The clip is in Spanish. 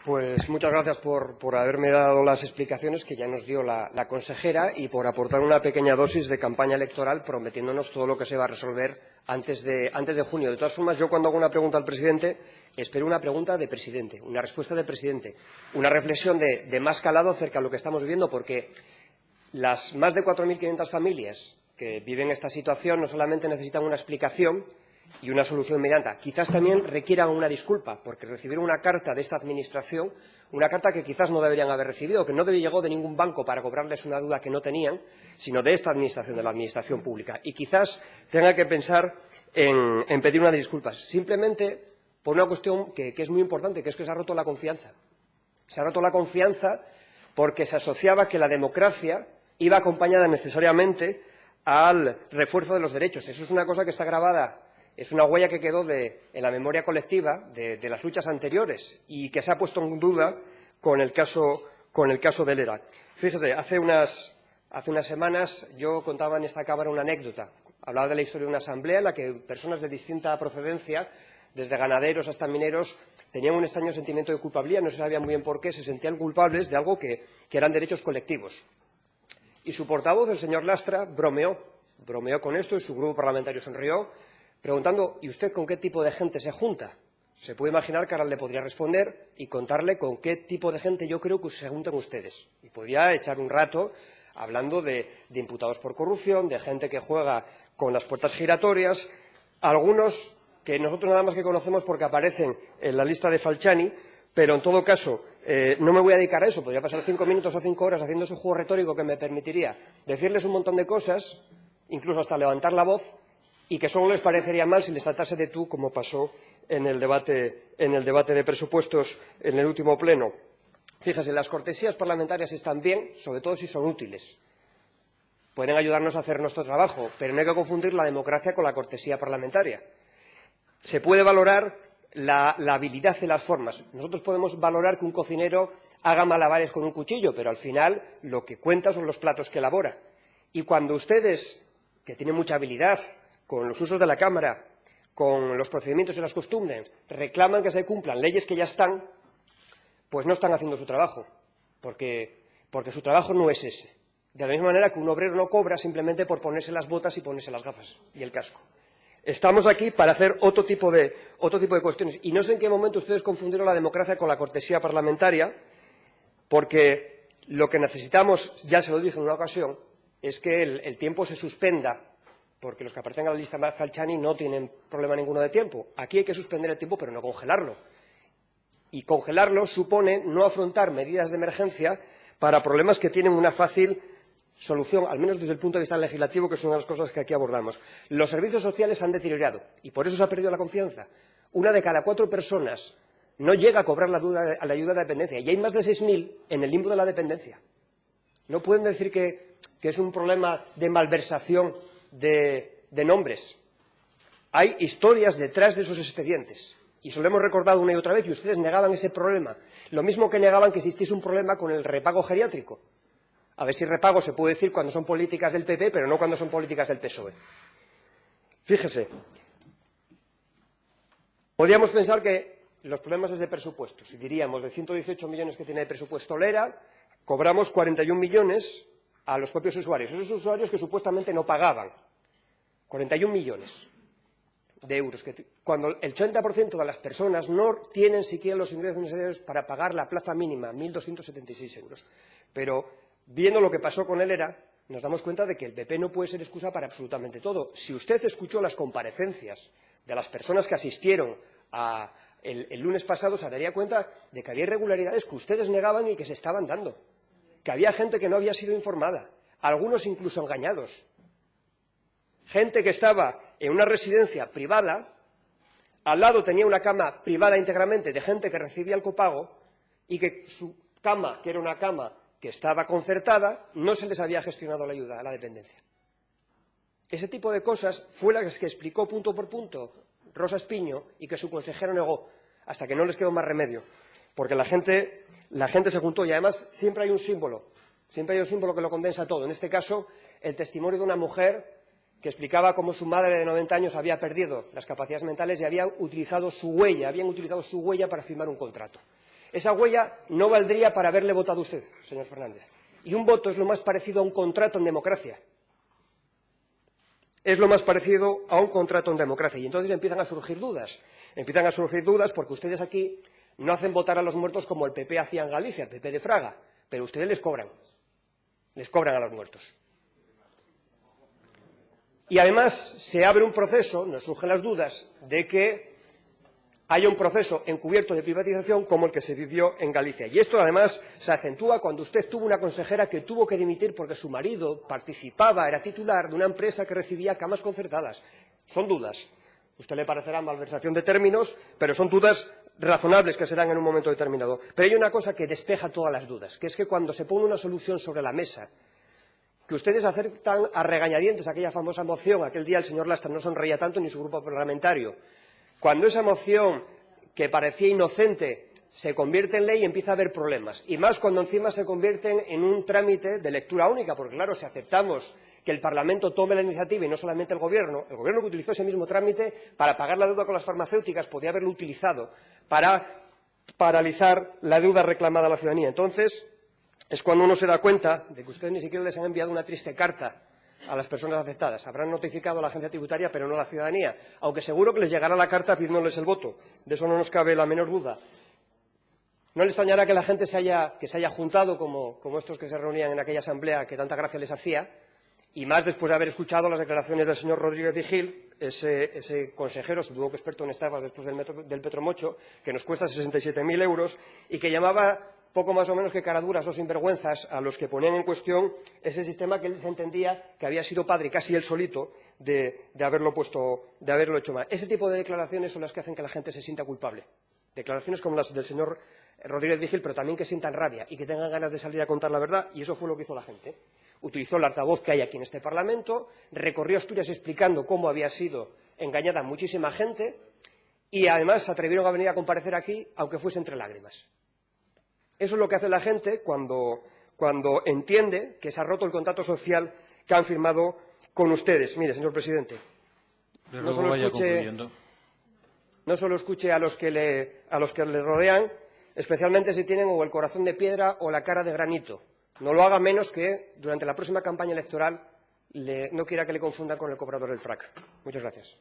Pues muchas gracias por haberme dado las explicaciones que ya nos dio la consejera y por aportar una pequeña dosis de campaña electoral prometiéndonos todo lo que se va a resolver antes de junio. De todas formas, yo cuando hago una pregunta al presidente espero una pregunta de presidente, una respuesta de presidente, una reflexión de más calado acerca de lo que estamos viviendo, porque las más de 4.500 familias que viven esta situación no solamente necesitan una explicación y una solución inmediata, quizás también requieran una disculpa, porque recibieron una carta de esta Administración, una carta que quizás no deberían haber recibido, que no llegó de ningún banco para cobrarles una deuda que no tenían, sino de esta Administración, de la Administración pública. Y quizás tenga que pensar en pedir unas disculpas, simplemente por una cuestión que es muy importante, que es que se ha roto la confianza. Se ha roto la confianza porque se asociaba que la democracia iba acompañada necesariamente al refuerzo de los derechos. Eso es una cosa que está grabada, es una huella que quedó en la memoria colectiva de las luchas anteriores y que se ha puesto en duda con el caso del ERA. Fíjese, hace unas semanas yo contaba en esta Cámara una anécdota. Hablaba de la historia de una asamblea en la que personas de distinta procedencia, desde ganaderos hasta mineros, tenían un extraño sentimiento de culpabilidad, no se sabía muy bien por qué, se sentían culpables de algo que eran derechos colectivos. Y su portavoz, el señor Lastra, bromeó con esto y su grupo parlamentario sonrió, preguntando ¿y usted con qué tipo de gente se junta? Se puede imaginar que ahora le podría responder y contarle con qué tipo de gente yo creo que se juntan ustedes. Y podría echar un rato hablando de imputados por corrupción, de gente que juega con las puertas giratorias, algunos que nosotros nada más que conocemos porque aparecen en la lista de Falciani, pero en todo caso no me voy a dedicar a eso. Podría pasar 5 minutos o 5 horas haciendo ese juego retórico que me permitiría decirles un montón de cosas, incluso hasta levantar la voz, y que solo les parecería mal si les tratase de tú, como pasó en el debate de presupuestos en el último pleno. Fíjese, las cortesías parlamentarias están bien, sobre todo si son útiles. Pueden ayudarnos a hacer nuestro trabajo, pero no hay que confundir la democracia con la cortesía parlamentaria. Se puede valorar la habilidad de las formas. Nosotros podemos valorar que un cocinero haga malabares con un cuchillo, pero al final lo que cuenta son los platos que elabora. Y cuando ustedes, que tienen mucha habilidad con los usos de la Cámara, con los procedimientos y las costumbres, reclaman que se cumplan leyes que ya están, pues no están haciendo su trabajo, porque su trabajo no es ese. De la misma manera que un obrero no cobra simplemente por ponerse las botas y ponerse las gafas y el casco. Estamos aquí para hacer otro tipo de cuestiones. Y no sé en qué momento ustedes confundieron la democracia con la cortesía parlamentaria, porque lo que necesitamos, ya se lo dije en una ocasión, es que el tiempo se suspenda, porque los que aparecen en la lista Falciani no tienen problema ninguno de tiempo. Aquí hay que suspender el tiempo, pero no congelarlo. Y congelarlo supone no afrontar medidas de emergencia para problemas que tienen una fácil solución, al menos desde el punto de vista legislativo, que es una de las cosas que aquí abordamos. Los servicios sociales se han deteriorado y por eso se ha perdido la confianza. 1 de cada 4 personas no llega a cobrar la ayuda de dependencia y hay más de 6.000 en el limbo de la dependencia. No pueden decir que es un problema de malversación de nombres. Hay historias detrás de esos expedientes y se lo hemos recordado una y otra vez y ustedes negaban ese problema. Lo mismo que negaban que existiese un problema con el repago geriátrico. A ver si repago se puede decir cuando son políticas del PP, pero no cuando son políticas del PSOE. Fíjese, podríamos pensar que los problemas es de presupuestos. Y diríamos, de 118 millones que tiene de presupuesto Lera, cobramos 41 millones a los propios usuarios. Esos usuarios que supuestamente no pagaban. 41 millones de euros. Cuando el 80% de las personas no tienen siquiera los ingresos necesarios para pagar la plaza mínima, 1.276 euros. Pero viendo lo que pasó con el ERA, nos damos cuenta de que el PP no puede ser excusa para absolutamente todo. Si usted escuchó las comparecencias de las personas que asistieron el lunes pasado, se daría cuenta de que había irregularidades que ustedes negaban y que se estaban dando, que había gente que no había sido informada, algunos incluso engañados, gente que estaba en una residencia privada, al lado tenía una cama privada íntegramente de gente que recibía el copago y que su cama, que era una cama que estaba concertada, no se les había gestionado la ayuda a la dependencia. Ese tipo de cosas fue las que explicó punto por punto Rosa Espiño y que su consejero negó, hasta que no les quedó más remedio, porque la gente se juntó y además siempre hay un símbolo que lo condensa todo. En este caso, el testimonio de una mujer que explicaba cómo su madre de 90 años había perdido las capacidades mentales y habían utilizado su huella para firmar un contrato. Esa huella no valdría para haberle votado a usted, señor Fernández. Y un voto es lo más parecido a un contrato en democracia. Es lo más parecido a un contrato en democracia. Y entonces empiezan a surgir dudas. Empiezan a surgir dudas porque ustedes aquí no hacen votar a los muertos como el PP hacía en Galicia, el PP de Fraga, pero ustedes les cobran a los muertos. Y además se abre un proceso, nos surgen las dudas, de que haya un proceso encubierto de privatización como el que se vivió en Galicia. Y esto, además, se acentúa cuando usted tuvo una consejera que tuvo que dimitir porque su marido participaba, era titular de una empresa que recibía camas concertadas. Son dudas. A usted le parecerá malversación de términos, pero son dudas razonables que se dan en un momento determinado. Pero hay una cosa que despeja todas las dudas, que es que cuando se pone una solución sobre la mesa, que ustedes aceptan a regañadientes aquella famosa moción, aquel día el señor Lastra no sonreía tanto ni su grupo parlamentario, cuando esa moción, que parecía inocente, se convierte en ley, empieza a haber problemas. Y más cuando encima se convierten en un trámite de lectura única, porque claro, si aceptamos que el Parlamento tome la iniciativa y no solamente el Gobierno que utilizó ese mismo trámite para pagar la deuda con las farmacéuticas, podía haberlo utilizado para paralizar la deuda reclamada a la ciudadanía. Entonces, es cuando uno se da cuenta de que ustedes ni siquiera les han enviado una triste carta a las personas afectadas. Habrán notificado a la agencia tributaria, pero no a la ciudadanía, aunque seguro que les llegará la carta pidiéndoles el voto. De eso no nos cabe la menor duda. No les extrañará que la gente se haya juntado como estos que se reunían en aquella asamblea que tanta gracia les hacía, y más después de haber escuchado las declaraciones del señor Rodríguez Vigil, ese consejero, supongo que experto en estafas después del Petromocho, que nos cuesta 67.000 euros y que llamaba poco más o menos que caraduras o sinvergüenzas a los que ponían en cuestión ese sistema que él se entendía que había sido padre, casi él solito, de haberlo hecho mal. Ese tipo de declaraciones son las que hacen que la gente se sienta culpable. Declaraciones como las del señor Rodríguez Vigil, pero también que sientan rabia y que tengan ganas de salir a contar la verdad, y eso fue lo que hizo la gente. Utilizó el altavoz que hay aquí en este Parlamento, recorrió Asturias explicando cómo había sido engañada muchísima gente y además se atrevieron a venir a comparecer aquí, aunque fuese entre lágrimas. Eso es lo que hace la gente cuando entiende que se ha roto el contrato social que han firmado con ustedes. Mire, señor presidente, no solo escuche a los que le rodean, especialmente si tienen o el corazón de piedra o la cara de granito. No lo haga menos que durante la próxima campaña electoral no quiera que le confundan con el cobrador del frac. Muchas gracias.